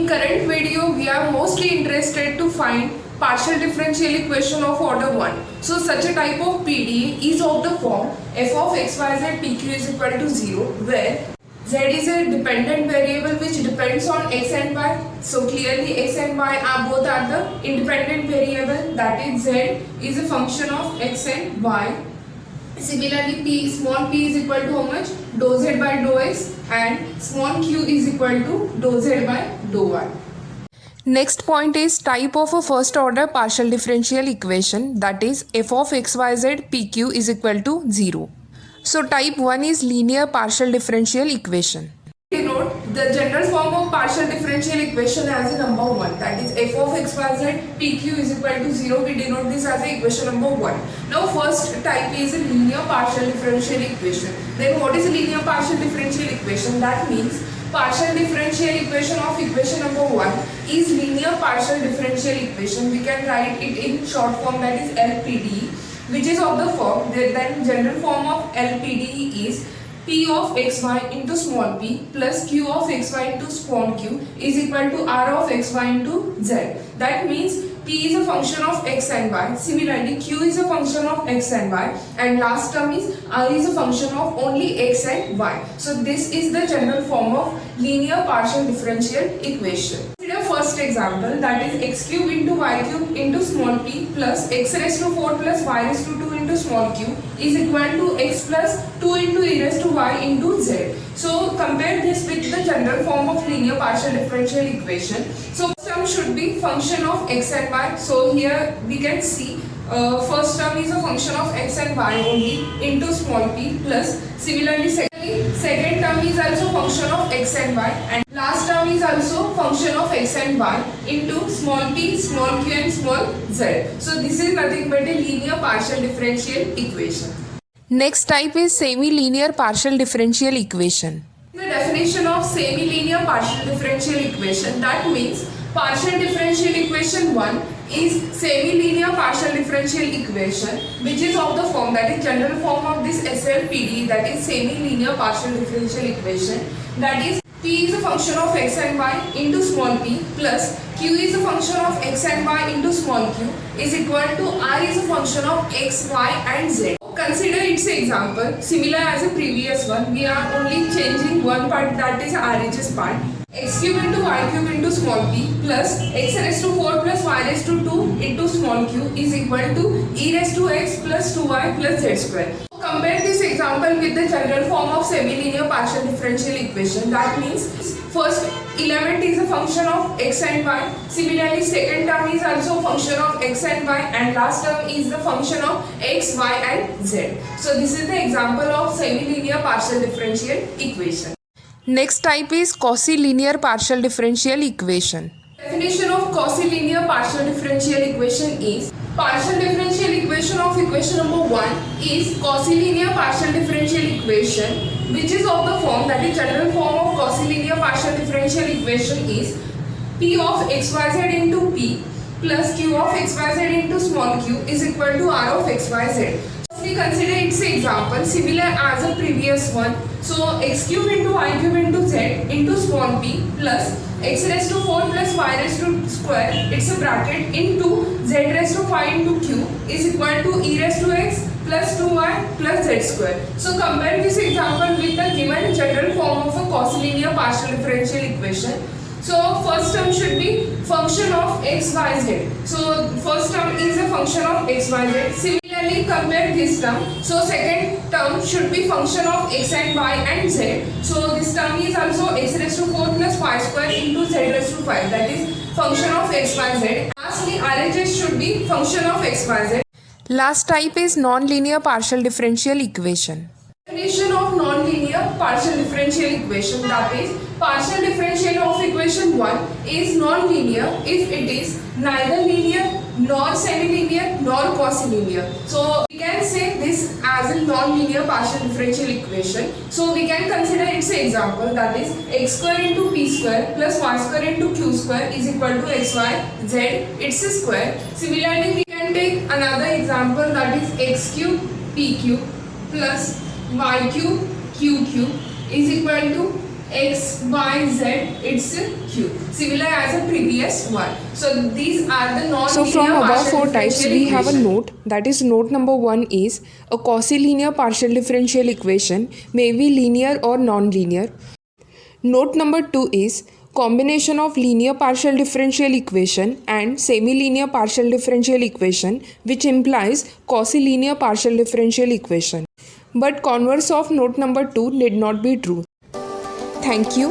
In current video, we are mostly interested to find partial differential equation of order 1. So such a type of PDE is of the form f of xyz pq is equal to 0, where z is a dependent variable which depends on x and y. So clearly x and y are both are the independent variable, that is z is a function of x and y. Similarly, small p is equal to how much? Dou z by dou x, and small q is equal to dou z by dou y. Next point is type of a first order partial differential equation, that is f of xyz pq is equal to 0. So type 1 is linear partial differential equation. Denote the general form of partial differential equation as a number 1, that is f of xyz pq is equal to 0. We denote this as a equation number 1. Now first type is a linear partial differential equation. Then what is a linear partial differential equation? That means partial differential equation of equation number 1 is linear partial differential equation. We can write it in short form, that is LPDE, which is of the form, then general form of LPDE is p of xy into small p plus q of xy into small q is equal to r of xy into z. That means p is a function of x and y, similarly q is a function of x and y, and last term is r is a function of only x and y. So this is the general form of linear partial differential equation. Consider first example, that is x cube into y cube into small p plus x raised to 4 plus y raised to 2 into small q is equal to x plus 2 into e raised to y into z. So compare this with the general form of linear partial differential equation. So first term should be function of x and y. So here we can see first term is a function of x and y only into small p plus similarly second term is also function of x and y, and last term is also function of x and y into small p, small q and small z. So this is nothing but a linear partial differential equation. Next type is semi-linear partial differential equation. The definition of semi-linear partial differential equation, that means partial differential equation 1 is semi-linear partial differential equation which is of the form, that is general form of this SLPD, that is semi-linear partial differential equation, that is p is a function of x and y into small p plus q is a function of x and y into small q is equal to r is a function of x, y and z. Consider its example similar as a previous one. We are only changing one part, that is RHS part. X cube into y cube into small p plus x raised to 4 plus y raised to 2 into small q is equal to e raised to x plus 2y plus z square. Compare this example with the general form of semi-linear partial differential equation. That means first element is a function of x and y. Similarly, second term is also a function of x and y, and last term is the function of x, y and z. So this is the example of semi-linear partial differential equation. Next type is quasi-linear partial differential equation. Definition of quasi-linear partial differential equation is partial differential equation of equation number 1 is quasi-linear partial differential equation which is of the form, that is general form of quasi-linear partial differential equation is p of xyz into p plus q of xyz into small q is equal to r of xyz. Firstly, consider its example similar as a previous one. So x cube into y cube into z into small p plus x raised to 4 plus y raised to square, it's a bracket, into z raised to 5 into q is equal to e raised to x plus 2y plus z square. So compare this example with the given general form of a quasi-linear partial differential equation. So first term should be function of x, y, z. So first term is a function of x, y, z. Similarly, compare this term. So second term should be function of x and y and z. So this term is also x raised to 4 plus y square into z raised to 5, that is function of x, y, z. Lastly, RHS should be function of x, y, z. Last type is non-linear partial differential equation. Definition of non-linear partial differential equation, that is partial differential of equation 1 is non-linear if it is neither linear nor semi-linear nor quasi-linear. So we can say this as a non-linear partial differential equation. So we can consider its example, that is x square into p square plus y square into q square is equal to xy z, it's a square. Similarly, we can take another example, that is x cube p cube plus y cube q cube is equal to x y, z, it's q. Similar as the previous one. So these are the non-linear So from above partial four types, differential we have a equation. note. That is, note number 1 is a Cauchy-linear partial differential equation may be linear or non-linear. Note number 2 is combination of linear partial differential equation and semi-linear partial differential equation, which implies Cauchy-linear partial differential equation. But converse of note number 2 need not be true. Thank you.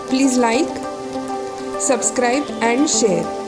Please like, subscribe and share.